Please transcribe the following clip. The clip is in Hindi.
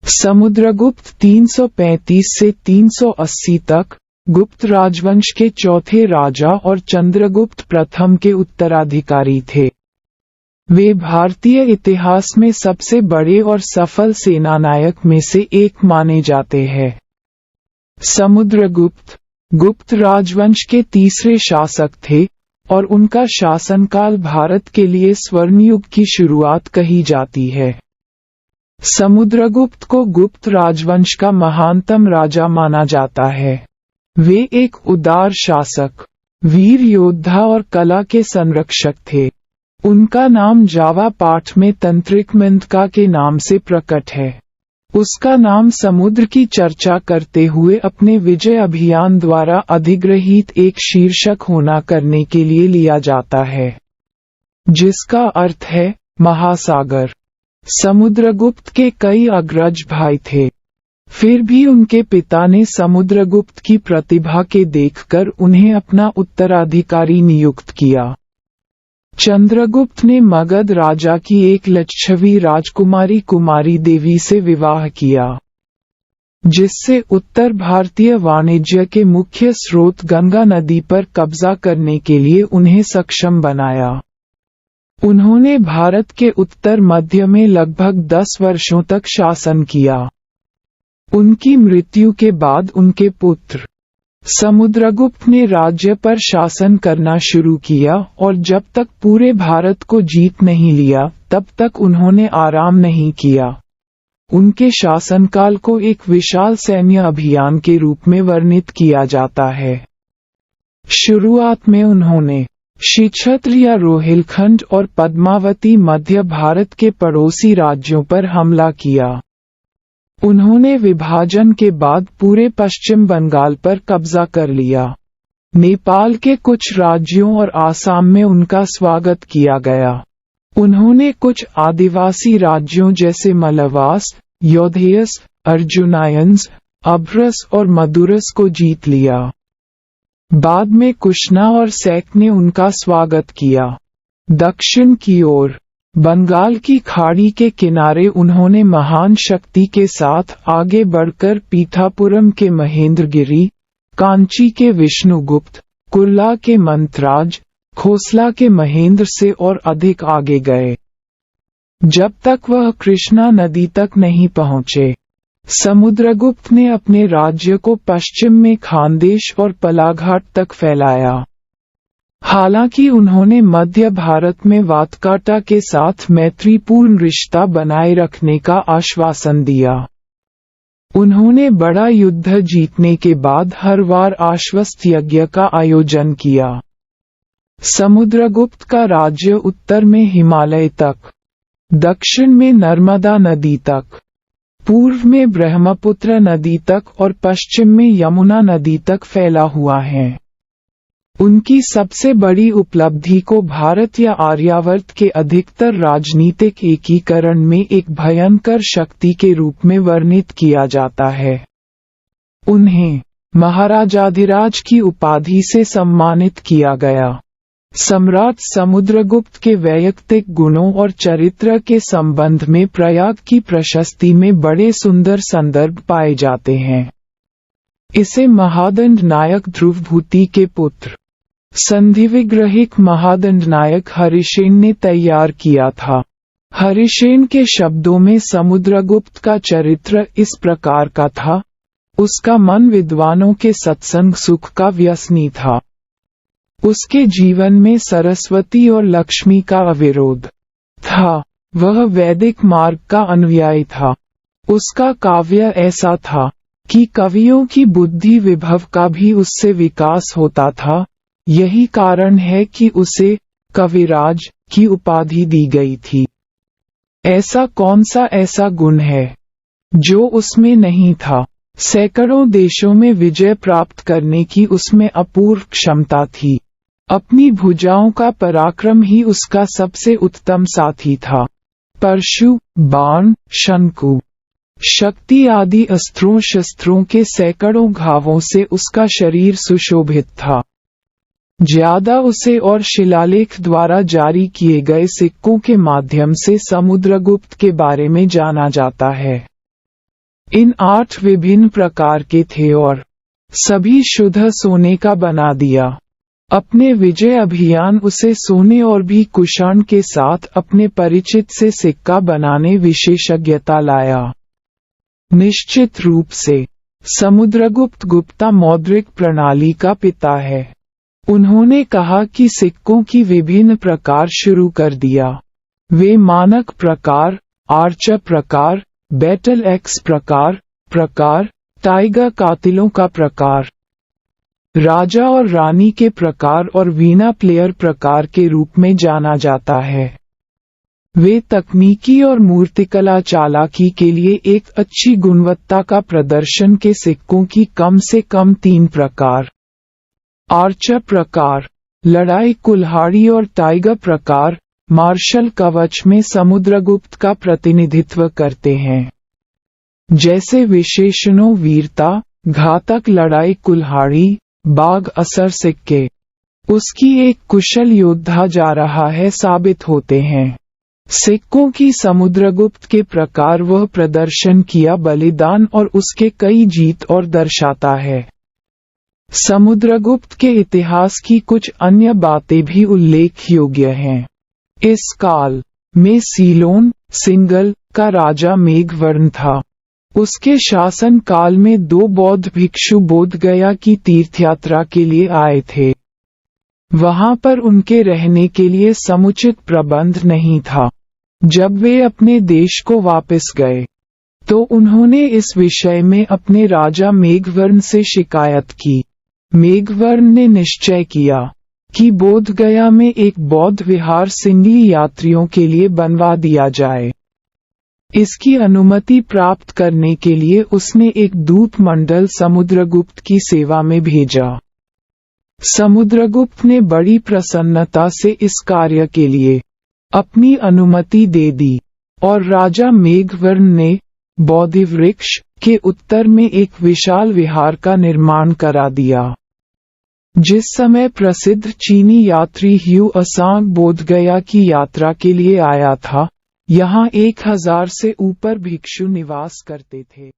समुद्रगुप्त 335 से 380 तक गुप्त राजवंश के चौथे राजा और चंद्रगुप्त प्रथम के उत्तराधिकारी थे। वे भारतीय इतिहास में सबसे बड़े और सफल सेनानायक में से एक माने जाते हैं। समुद्रगुप्त गुप्त राजवंश के तीसरे शासक थे और उनका शासनकाल भारत के लिए स्वर्णयुग की शुरुआत कही जाती है। समुद्रगुप्त को गुप्त राजवंश का महानतम राजा माना जाता है। वे एक उदार शासक, वीर योद्धा और कला के संरक्षक थे। उनका नाम जावा पाठ में तंत्रिक मिंथका के नाम से प्रकट है। उसका नाम समुद्र की चर्चा करते हुए अपने विजय अभियान द्वारा अधिग्रहित एक शीर्षक होना करने के लिए लिया जाता है, जिसका अर्थ है महासागर। समुद्रगुप्त के कई अग्रज भाई थे, फिर भी उनके पिता ने समुद्रगुप्त की प्रतिभा के देखकर उन्हें अपना उत्तराधिकारी नियुक्त किया। चंद्रगुप्त ने मगध राजा की एक लिच्छवी राजकुमारी कुमारी देवी से विवाह किया, जिससे उत्तर भारतीय वाणिज्य के मुख्य स्रोत गंगा नदी पर कब्जा करने के लिए उन्हें सक्षम बनाया। उन्होंने भारत के उत्तर मध्य में लगभग 10 वर्षों तक शासन किया। उनकी मृत्यु के बाद उनके पुत्र समुद्रगुप्त ने राज्य पर शासन करना शुरू किया और जब तक पूरे भारत को जीत नहीं लिया तब तक उन्होंने आराम नहीं किया। उनके शासनकाल को एक विशाल सैन्य अभियान के रूप में वर्णित किया जाता है। शुरुआत में उन्होंने शिक्षत्र या रोहिलखंड और पद्मावती मध्य भारत के पड़ोसी राज्यों पर हमला किया। उन्होंने विभाजन के बाद पूरे पश्चिम बंगाल पर कब्जा कर लिया। नेपाल के कुछ राज्यों और आसाम में उनका स्वागत किया गया। उन्होंने कुछ आदिवासी राज्यों जैसे मलवास, योधेयस, अर्जुनायंस, अभ्रस और मदुरस को जीत लिया। बाद में कुशना और सैक ने उनका स्वागत किया। दक्षिण की ओर बंगाल की खाड़ी के किनारे उन्होंने महान शक्ति के साथ आगे बढ़कर पीठापुरम के महेंद्रगिरी, कांची के विष्णुगुप्त, कुर्ला के मंत्राज, खोसला के महेंद्र से और अधिक आगे गए, जब तक वह कृष्णा नदी तक नहीं पहुंचे। समुद्रगुप्त ने अपने राज्य को पश्चिम में खानदेश और पलाघाट तक फैलाया। हालांकि उन्होंने मध्य भारत में वातकाटा के साथ मैत्रीपूर्ण रिश्ता बनाए रखने का आश्वासन दिया। उन्होंने बड़ा युद्ध जीतने के बाद हर बार आश्वस्त यज्ञ का आयोजन किया। समुद्रगुप्त का राज्य उत्तर में हिमालय तक, दक्षिण में नर्मदा नदी तक, पूर्व में ब्रह्मपुत्र नदी तक और पश्चिम में यमुना नदी तक फैला हुआ है। उनकी सबसे बड़ी उपलब्धि को भारत या आर्यावर्त के अधिकतर राजनीतिक एकीकरण में एक भयंकर शक्ति के रूप में वर्णित किया जाता है। उन्हें महाराजाधिराज की उपाधि से सम्मानित किया गया। सम्राट समुद्रगुप्त के वैयक्तिक गुणों और चरित्र के संबंध में प्रयाग की प्रशस्ति में बड़े सुंदर संदर्भ पाए जाते हैं। इसे महादंड नायक ध्रुवभूति के पुत्र संधिविग्रहिक महादंड नायक हरिसेन ने तैयार किया था। हरिसेन के शब्दों में समुद्रगुप्त का चरित्र इस प्रकार का था, उसका मन विद्वानों के सत्संग सुख का व्यसनी था। उसके जीवन में सरस्वती और लक्ष्मी का अविरोध था। वह वैदिक मार्ग का अनुयायी था। उसका काव्य ऐसा था कि कवियों की बुद्धि विभव का भी उससे विकास होता था। यही कारण है कि उसे कविराज की उपाधि दी गई थी। ऐसा कौन सा ऐसा गुण है जो उसमें नहीं था? सैकड़ों देशों में विजय प्राप्त करने की उसमें अपूर्व क्षमता थी। अपनी भुजाओं का पराक्रम ही उसका सबसे उत्तम साथी था। परशु, बाण, शंकु, शक्ति आदि अस्त्रों शस्त्रों के सैकड़ों घावों से उसका शरीर सुशोभित था। ज्यादा उसे और शिलालेख द्वारा जारी किए गए सिक्कों के माध्यम से समुद्रगुप्त के बारे में जाना जाता है। इन 8 विभिन्न प्रकार के थे और सभी शुद्ध सोने का बना दिया। अपने विजय अभियान उसे सोने और भी कुषाण के साथ अपने परिचित से सिक्का बनाने विशेषज्ञता लाया। निश्चित रूप से समुद्रगुप्त गुप्ता मौद्रिक प्रणाली का पिता है। उन्होंने कहा कि सिक्कों की विभिन्न प्रकार शुरू कर दिया। वे मानक प्रकार, आर्चर प्रकार, बैटल एक्स प्रकार, टाइगर कातिलों का प्रकार, राजा और रानी के प्रकार और वीणा प्लेयर प्रकार के रूप में जाना जाता है। वे तकनीकी और मूर्तिकला चालाकी के लिए एक अच्छी गुणवत्ता का प्रदर्शन के सिक्कों की कम से कम 3 प्रकार, आर्चर प्रकार, लड़ाई कुल्हाड़ी और टाइगर प्रकार, मार्शल कवच में समुद्रगुप्त का प्रतिनिधित्व करते हैं। जैसे विशेषणों वीरता, घातक लड़ाई कुल्हाड़ी, बाघ असर सिक्के उसकी एक कुशल योद्धा जा रहा है साबित होते हैं। सिक्कों की समुद्रगुप्त के प्रकार वह प्रदर्शन किया बलिदान और उसके कई जीत और दर्शाता है। समुद्रगुप्त के इतिहास की कुछ अन्य बातें भी उल्लेख योग्य हैं। इस काल में सीलोन, सिंगल का राजा मेघवर्ण था। उसके शासन काल में 2 बौद्ध भिक्षु बोध गया की तीर्थयात्रा के लिए आए थे। वहां पर उनके रहने के लिए समुचित प्रबंध नहीं था। जब वे अपने देश को वापस गए तो उन्होंने इस विषय में अपने राजा मेघवर्ण से शिकायत की। मेघवर्ण ने निश्चय किया कि बोध गया में एक बौद्ध विहार सिंगली यात्रियों के लिए बनवा दिया जाए। इसकी अनुमति प्राप्त करने के लिए उसने एक दूत मंडल समुद्रगुप्त की सेवा में भेजा। समुद्रगुप्त ने बड़ी प्रसन्नता से इस कार्य के लिए अपनी अनुमति दे दी और राजा मेघवर्ण ने बोधि वृक्ष के उत्तर में एक विशाल विहार का निर्माण करा दिया। जिस समय प्रसिद्ध चीनी यात्री ह्यू असांग बोधगया की यात्रा के लिए आया था, यहाँ 1000 से ऊपर भिक्षु निवास करते थे।